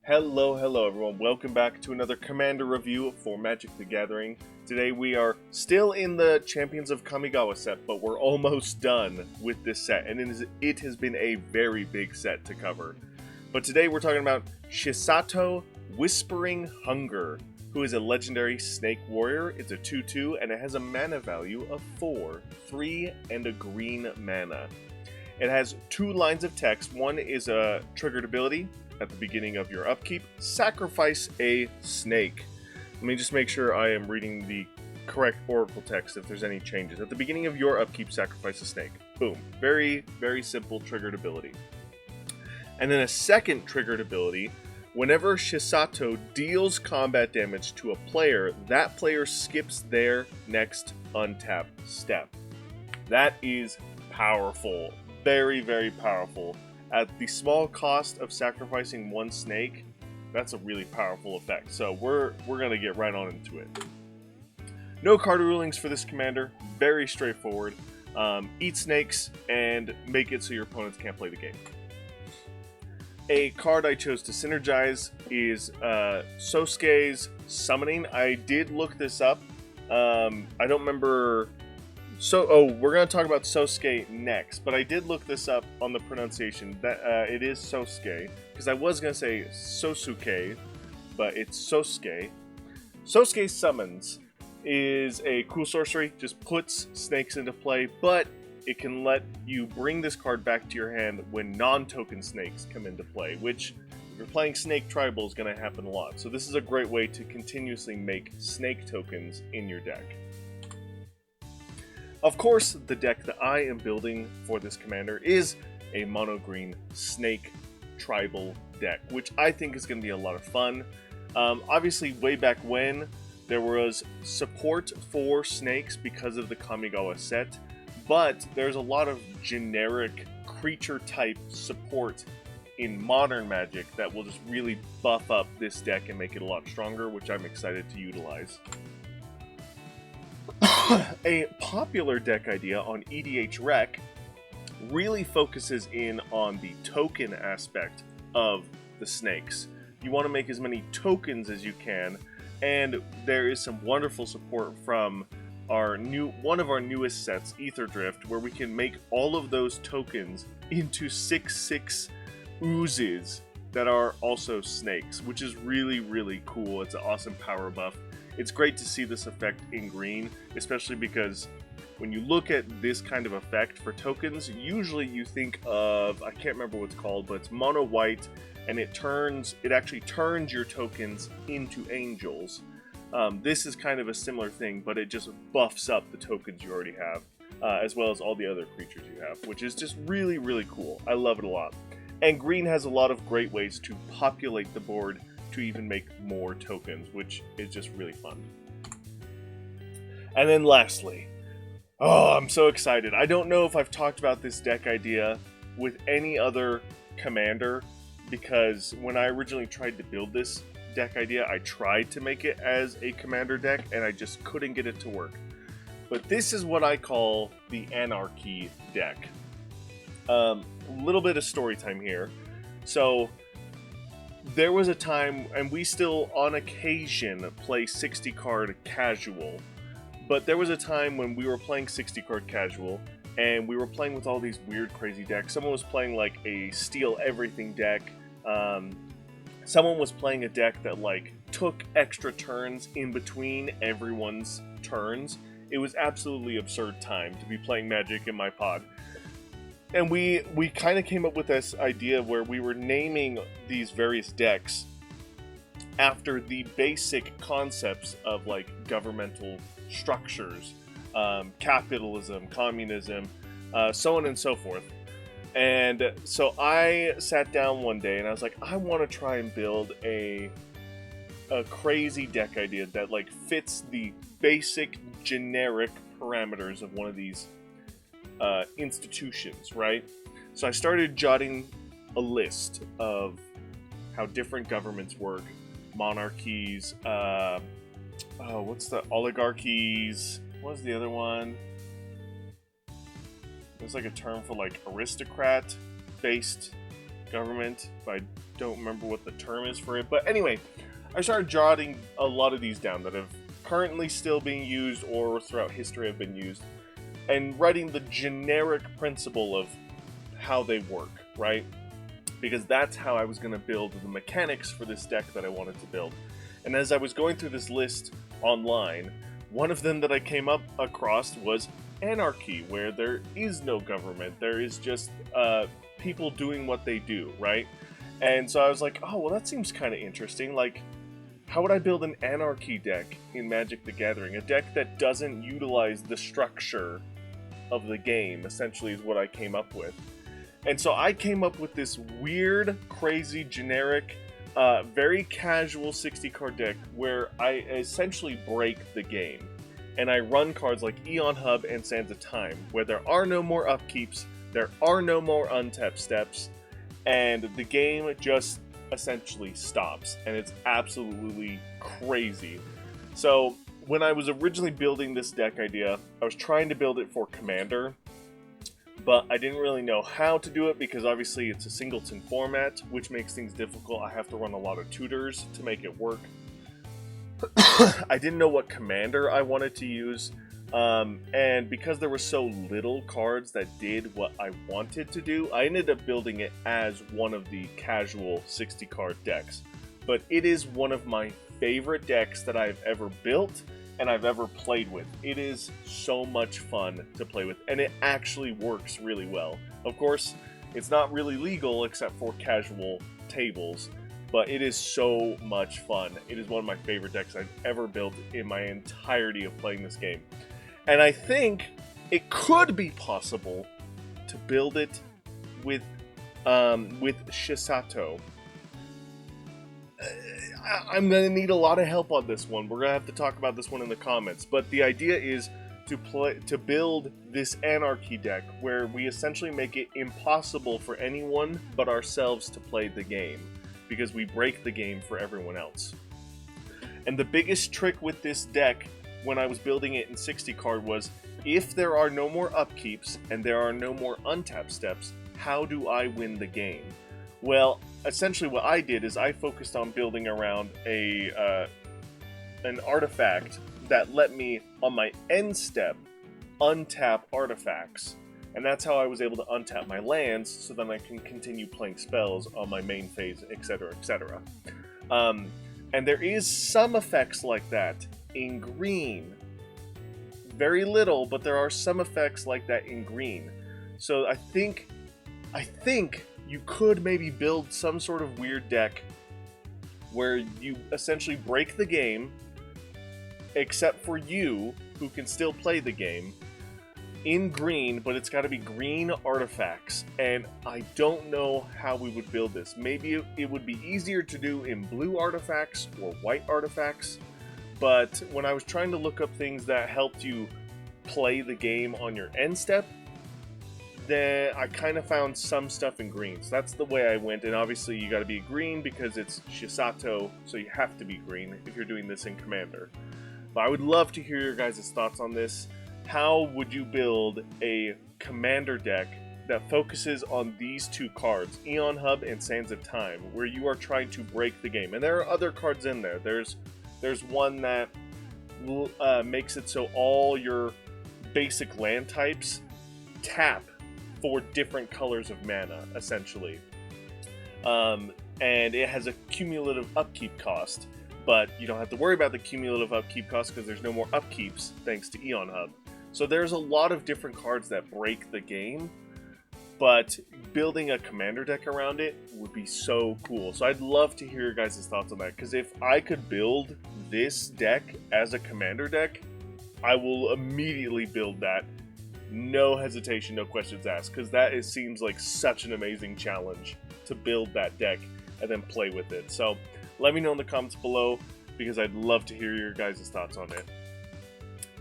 Hello everyone. Welcome back to another Commander review for Magic the Gathering. Today we are still in the Champions of Kamigawa set, but we're almost done with this set, and it has been a very big set to cover. But today we're talking about Shisato Whispering Hunger, who is a legendary snake warrior. It's a 2/2, and it has a mana value of 4, 3, and a green mana. It has 2 lines of text. One is a triggered ability. At the beginning of your upkeep, sacrifice a snake. Let me just make sure I am reading the correct Oracle text if there's any changes. At the beginning of your upkeep, sacrifice a snake. Boom. Very, very simple triggered ability. And then a second triggered ability, whenever Shisato deals combat damage to a player, that player skips their next untap step. That is powerful. Very, very powerful. At the small cost of sacrificing one snake, that's a really powerful effect. So we're going to get right on into it. No card rulings for this commander. Very straightforward. Eat snakes and make it so your opponents can't play the game. A card I chose to synergize is Sosuke's Summoning. I did look this up. I don't remember... we're going to talk about Sosuke next, but I did look this up on the pronunciation. That it is Sosuke, because I was going to say Sosuke, but it's Sosuke. Sosuke Summons is a cool sorcery, just puts snakes into play, but it can let you bring this card back to your hand when non-token snakes come into play, which, if you're playing Snake Tribal, is going to happen a lot. So this is a great way to continuously make snake tokens in your deck. Of course, the deck that I am building for this commander is a mono-green Snake Tribal deck, which I think is going to be a lot of fun. Obviously, way back when, there was support for snakes because of the Kamigawa set, but there's a lot of generic creature-type support in modern Magic that will just really buff up this deck and make it a lot stronger, which I'm excited to utilize. A popular deck idea on EDH Rec really focuses in on the token aspect of the snakes. You want to make as many tokens as you can, and there is some wonderful support from one of our newest sets, Ether Drift, where we can make all of those tokens into 6/6 oozes that are also snakes, which is really, really cool. It's an awesome power buff. It's great to see this effect in green, especially because when you look at this kind of effect for tokens, usually you think of, I can't remember what it's called, but it's mono white, and it actually turns your tokens into angels. This is kind of a similar thing, but it just buffs up the tokens you already have, as well as all the other creatures you have, which is just really, really cool. I love it a lot. And green has a lot of great ways to populate the board to even make more tokens, which is just really fun. And then lastly, I'm so excited. I don't know if I've talked about this deck idea with any other commander, because when I originally tried to build this deck idea, I tried to make it as a commander deck, and I just couldn't get it to work. But this is what I call the Anarchy deck. A little bit of story time here. So, there was a time, and we still on occasion play 60 card casual, but there was a time when we were playing 60 card casual and we were playing with all these weird crazy decks. Someone was playing like a steal everything deck. Someone was playing a deck that like took extra turns in between everyone's turns. It was absolutely absurd time to be playing Magic in my pod. And we kind of came up with this idea where we were naming these various decks after the basic concepts of like governmental structures, capitalism, communism, so on and so forth. And so I sat down one day and I was like, I want to try and build a crazy deck idea that like fits the basic generic parameters of one of these institutions, right? So I started jotting a list of how different governments work, monarchies, what's the oligarchies? What was the other one? There's like a term for like aristocrat-based government. I don't remember what the term is for it. But anyway, I started jotting a lot of these down that have currently still being used or throughout history have been used, and writing the generic principle of how they work, right? Because that's how I was going to build the mechanics for this deck that I wanted to build. And as I was going through this list online, one of them that I came up across was Anarchy, where there is no government. There is just people doing what they do, right? And so I was like, oh, well, that seems kind of interesting. Like, how would I build an Anarchy deck in Magic the Gathering? A deck that doesn't utilize the structure of the game, essentially, is what I came up with. And so I came up with this weird, crazy, generic, very casual 60-card deck where I essentially break the game. And I run cards like Eon Hub and Sands of Time, where there are no more upkeeps, there are no more untap steps, and the game just essentially stops. And it's absolutely crazy. So when I was originally building this deck idea, I was trying to build it for Commander, but I didn't really know how to do it because obviously it's a singleton format, which makes things difficult. I have to run a lot of tutors to make it work. I didn't know what commander I wanted to use, and because there were so little cards that did what I wanted to do, I ended up building it as one of the casual 60-card decks. But it is one of my favorite decks that I've ever built and I've ever played with. It is so much fun to play with, and it actually works really well. Of course, it's not really legal except for casual tables, but it is so much fun. It is one of my favorite decks I've ever built in my entirety of playing this game. And I think it could be possible to build it with Shisato. I'm going to need a lot of help on this one. We're going to have to talk about this one in the comments. But the idea is to build this Anarchy deck where we essentially make it impossible for anyone but ourselves to play the game, because we break the game for everyone else. And the biggest trick with this deck when I was building it in 60 card was, if there are no more upkeeps and there are no more untap steps, how do I win the game? Well, essentially what I did is I focused on building around an artifact that let me, on my end step, untap artifacts. And that's how I was able to untap my lands, so then I can continue playing spells on my main phase, etc., etc. And there is some effects like that in green. Very little, but there are some effects like that in green. So I think you could maybe build some sort of weird deck where you essentially break the game, except for you, who can still play the game, in green, but it's got to be green artifacts. And I don't know how we would build this. Maybe it would be easier to do in blue artifacts or white artifacts, but when I was trying to look up things that helped you play the game on your end step, then I kind of found some stuff in green. So that's the way I went, and obviously you got to be green because it's Shisato, so you have to be green if you're doing this in Commander. But I would love to hear your guys' thoughts on this. How would you build a Commander deck that focuses on these two cards, Eon Hub and Sands of Time, where you are trying to break the game? And there are other cards in there. There's one that makes it so all your basic land types tap for different colors of mana, essentially. And it has a cumulative upkeep cost, but you don't have to worry about the cumulative upkeep cost because there's no more upkeeps thanks to Eon Hub. So there's a lot of different cards that break the game, but building a Commander deck around it would be so cool. So I'd love to hear your guys' thoughts on that, because if I could build this deck as a Commander deck, I will immediately build that. No hesitation, no questions asked, because that seems like such an amazing challenge to build that deck and then play with it. So let me know in the comments below, because I'd love to hear your guys' thoughts on it.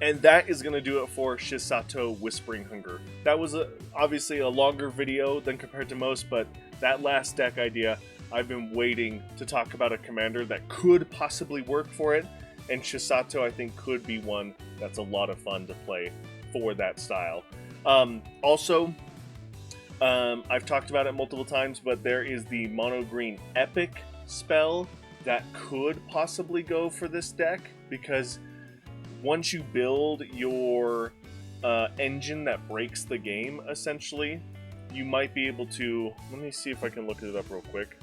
And that is going to do it for Shisato Whispering Hunger. That was obviously a longer video than compared to most, but that last deck idea, I've been waiting to talk about a commander that could possibly work for it, and Shisato I think could be one that's a lot of fun to play for that style. Also, I've talked about it multiple times, but there is the mono green epic spell that could possibly go for this deck, because once you build your engine that breaks the game, essentially, you might be able to... Let me see if I can look it up real quick.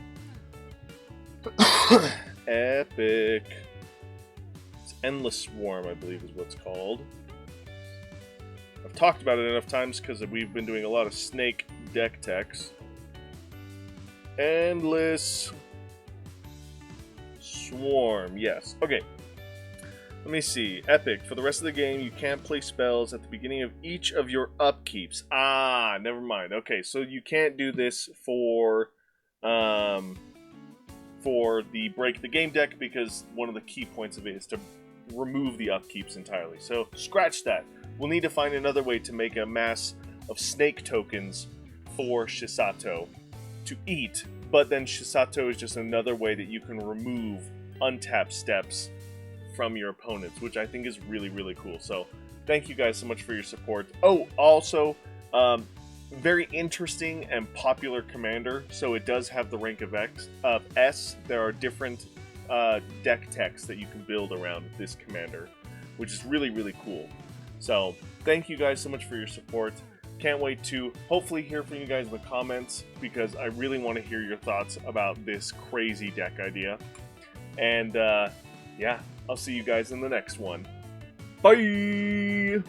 Epic. It's Endless Swarm, I believe is what it's called. I've talked about it enough times because we've been doing a lot of snake deck techs. Endless Swarm, yes. Okay. Let me see. Epic. For the rest of the game, you can't play spells at the beginning of each of your upkeeps. Ah, never mind. Okay, so you can't do this for the Break the Game deck, because one of the key points of it is to remove the upkeeps entirely. So, scratch that. We'll need to find another way to make a mass of snake tokens for Shisato to eat, but then Shisato is just another way that you can remove untapped steps from your opponents, which I think is really, really cool. So thank you guys so much for your support. Oh, also, very interesting and popular commander. So it does have the rank of S. There are different deck techs that you can build around this commander, which is really, really cool. So thank you guys so much for your support. Can't wait to hopefully hear from you guys in the comments, because I really want to hear your thoughts about this crazy deck idea. And yeah, I'll see you guys in the next one. Bye!